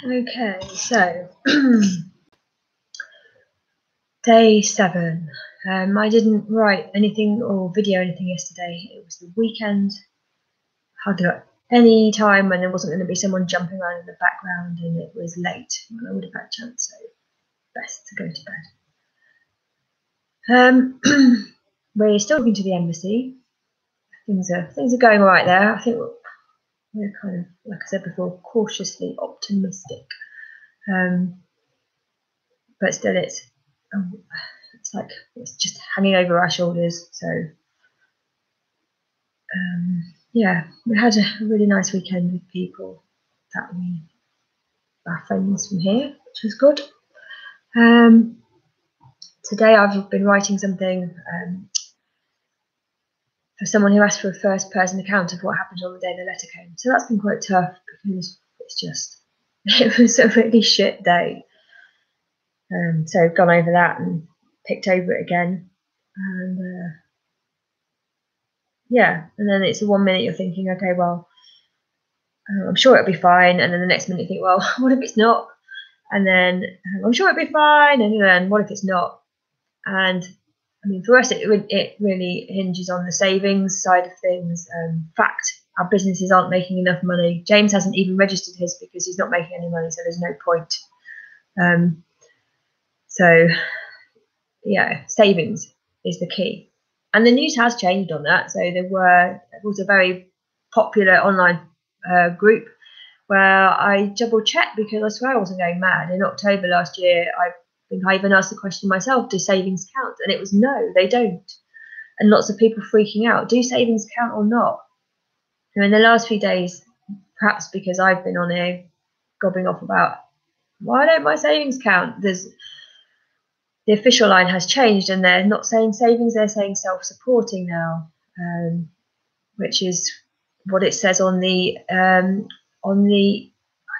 Okay, so day 7. I didn't write anything or video anything yesterday. It was the weekend. Hardly got any time when there wasn't going to be someone jumping around in the background, and it was late when I would have had a chance, so best to go to bed. We're still talking to the embassy. Things are going all right there. I think we're kind of, like I said before, cautiously optimistic. But still, it's like it's just hanging over our shoulders. So yeah, we had a really nice weekend with people that our friends from here, which was good. Today I've been writing something for someone who asked for a first-person account of what happened on the day the letter came. So that's been quite tough because it was a really shit day. So I've gone over that and picked over it again, and yeah, and then it's 1 minute you're thinking, okay, well, I'm sure it'll be fine, and then the next minute you think, well, what if it's not? And then I'm sure it'll be fine, and then what if it's not? And I mean, for us, it really hinges on the savings side of things. Fact, our businesses aren't making enough money. James hasn't even registered his because he's not making any money, so there's no point. So yeah, savings is the key. And the news has changed on that. So there was a very popular online group where I double checked because I swear I wasn't going mad. In October last year, I think I even asked the question myself, do savings count? And it was no, they don't. And lots of people freaking out, do savings count or not? And in the last few days, perhaps because I've been on here gobbing off about why don't my savings count? The official line has changed and they're not saying savings, they're saying self-supporting now, which is what it says on the I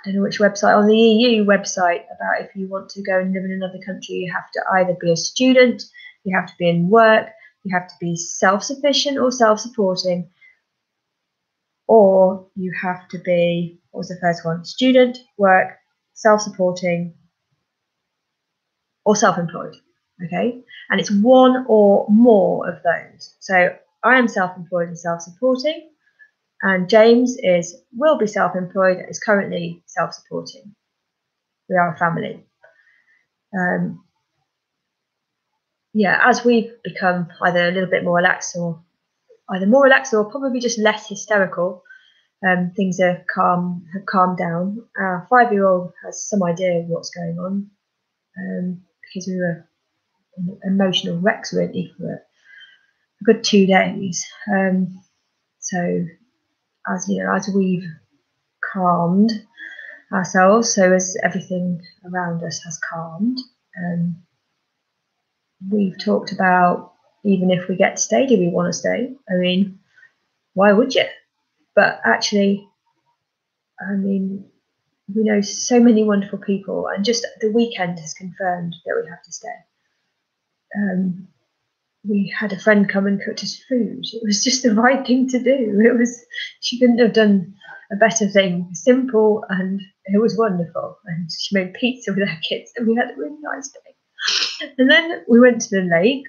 don't know which website, on the EU website, about if you want to go and live in another country, you have to either be a student, you have to be in work, you have to be self-sufficient or self-supporting, or you have to be, what was the first one? Student, work, self-supporting, or self-employed. Okay, and it's one or more of those. So I am self-employed and self-supporting, and James will be self-employed and is currently self-supporting. We are a family. Yeah, as we've become either a little bit more relaxed or probably just less hysterical, things have calmed down. Our 5-year-old has some idea of what's going on, because we were emotional wrecks really for a good 2 days. So as we've calmed ourselves, so as everything around us has calmed, we've talked about, even if we get to stay, do we want to stay? I mean, why would you? But actually, I mean, we know so many wonderful people, and just the weekend has confirmed that we have to stay. We had a friend come and cooked us food. It was just the right thing to do. She couldn't have done a better thing. Simple, and it was wonderful. And she made pizza with our kids, and we had a really nice day. And then we went to the lake,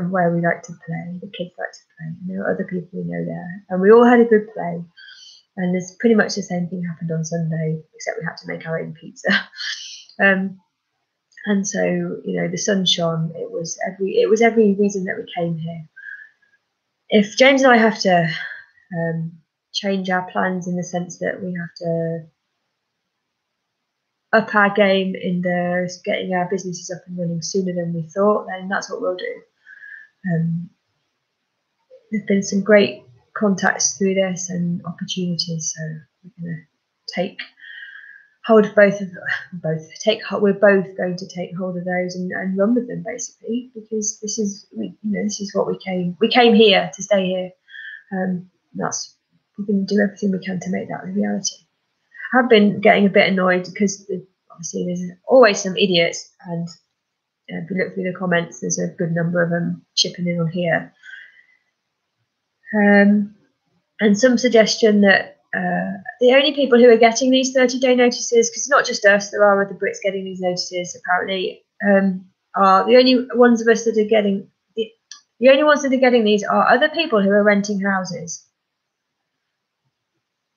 where we like to play. The kids like to play. And there were other people we know there, and we all had a good play. And there's pretty much the same thing happened on Sunday, except we had to make our own pizza. And so, the sun shone. It was every reason that we came here. If James and I have to change our plans in the sense that we have to up our game in getting our businesses up and running sooner than we thought, then that's what we'll do. There's been some great contacts through this and opportunities, so we're going to take hold of both. We're both going to take hold of those and run with them, basically, because this is what we came here to stay here. We're going to do everything we can to make that a reality. I've been getting a bit annoyed because obviously there's always some idiots, and if you look through the comments, there's a good number of them chipping in on here, and some suggestion that the only people who are getting these 30-day notices, because it's not just us, there are other Brits getting these notices apparently, are the only ones of us that are getting the only ones that are getting these are other people who are renting houses.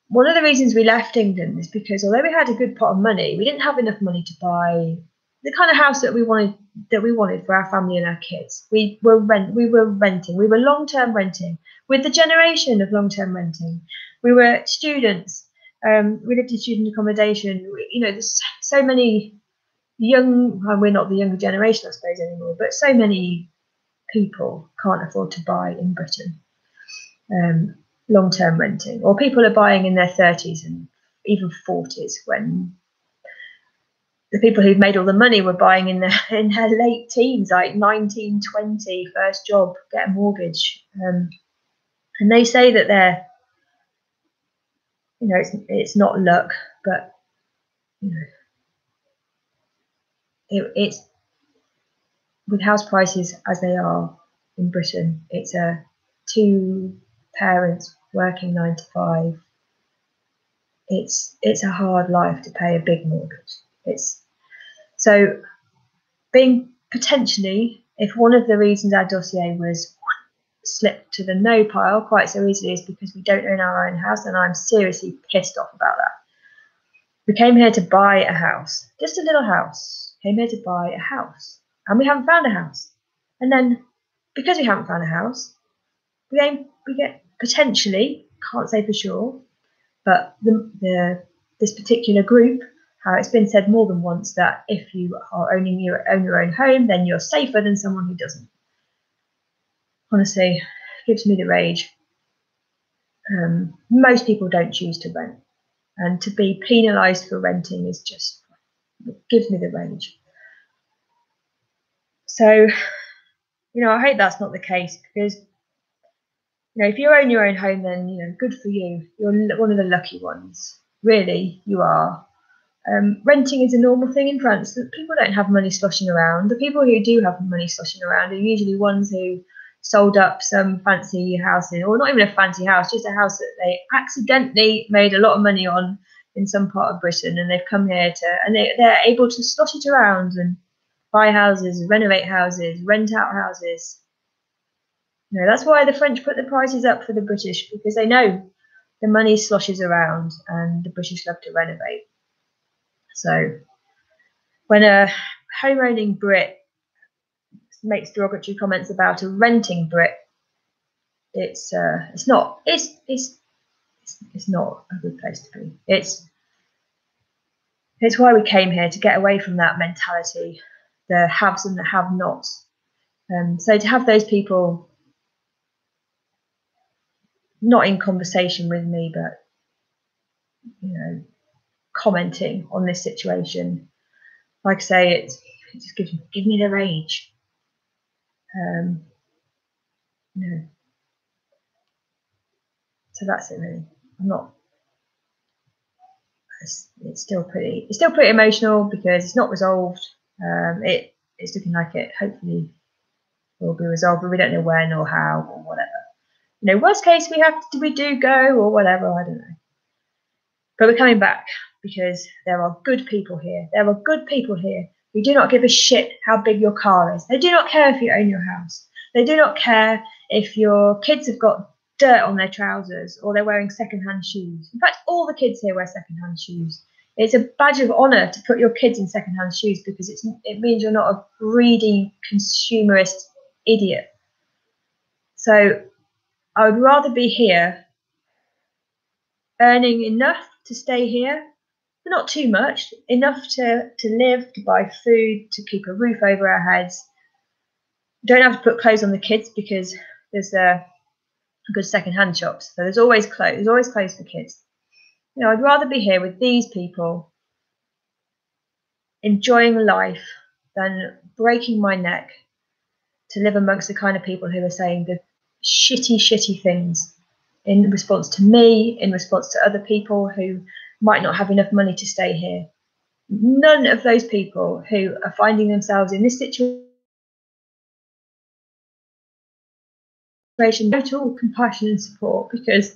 One of the reasons we left England is because although we had a good pot of money, we didn't have enough money to buy the kind of house that we wanted for our family and our kids. We were renting. We were long-term renting with the generation of long-term renting. We were students. We lived in student accommodation. There's so many we're not the younger generation, I suppose, anymore, but so many people can't afford to buy in Britain long-term renting, or people are buying in their 30s and even 40s, when the people who've made all the money were buying in their late teens, like 19, 20, first job, get a mortgage. And they say that they're, it's not luck, but it's with house prices as they are in Britain, it's two parents working 9 to 5. It's a hard life to pay a big mortgage. So being potentially, if one of the reasons our dossier was slipped to the no pile quite so easily is because we don't own our own house, and I'm seriously pissed off about that. We came here to buy a house, just a little house. Came here to buy a house, and we haven't found a house. And then, because we haven't found a house, we get potentially, can't say for sure, but this particular group, how it's been said more than once that if you are own your own home, then you're safer than someone who doesn't. Honestly, it gives me the rage. Most people don't choose to rent, and to be penalised for renting is just, it gives me the rage. So, I hope that's not the case, because if you own your own home, then good for you. You're one of the lucky ones. Really, you are. Renting is a normal thing in France. People don't have money sloshing around. The people who do have money sloshing around are usually ones who sold up some fancy house, or not even a fancy house, just a house that they accidentally made a lot of money on in some part of Britain, and they've come here and they're able to slosh it around and buy houses, renovate houses, rent out houses. That's why the French put the prices up for the British, because they know the money sloshes around and the British love to renovate. So when a home-owning Brit makes derogatory comments about a renting Brit, it's not a good place to be. It's why we came here, to get away from that mentality, the haves and the have-nots. So to have those people not in conversation with me, but commenting on this situation, like I say, it just gives me the rage. So that's it, really. It's still pretty emotional because it's not resolved. It's looking like it hopefully will be resolved, but we don't know when or how or whatever. Worst case, we do go or whatever, I don't know. But we're coming back because there are good people here. There are good people here who do not give a shit how big your car is. They do not care if you own your house. They do not care if your kids have got dirt on their trousers or they're wearing second-hand shoes. In fact, all the kids here wear second-hand shoes. It's a badge of honour to put your kids in second-hand shoes because it means you're not a greedy, consumerist idiot. So I would rather be here earning enough to stay here, but not too much, enough to live, to buy food, to keep a roof over our heads. Don't have to put clothes on the kids because there's good second-hand shops. So there's always clothes. There's always clothes for kids. I'd rather be here with these people, enjoying life, than breaking my neck to live amongst the kind of people who are saying the shitty things in response to me, in response to other people who might not have enough money to stay here. None of those people who are finding themselves in this situation, total compassion and support, because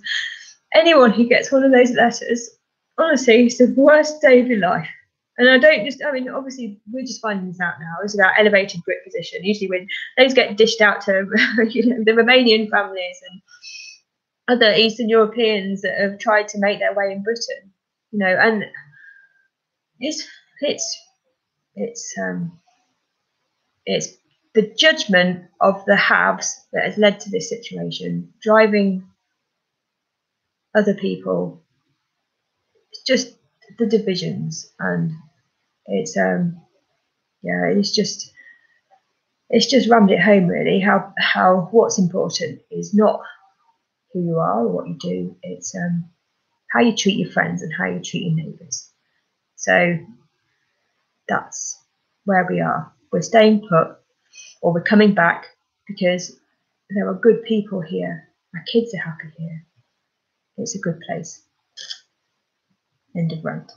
anyone who gets one of those letters, honestly, it's the worst day of your life. And I mean, obviously, we're just finding this out now. It's about elevated grip position. Usually, when those get dished out to the Romanian families and other Eastern Europeans that have tried to make their way in Britain, and it's the judgment of the haves that has led to this situation, driving other people. It's just the divisions, and it's just rammed it home really. How what's important is not who you are or what you do. It's how you treat your friends and how you treat your neighbours. So that's where we are. We're staying put, or we're coming back because there are good people here. Our kids are happy here. It's a good place. End of rant.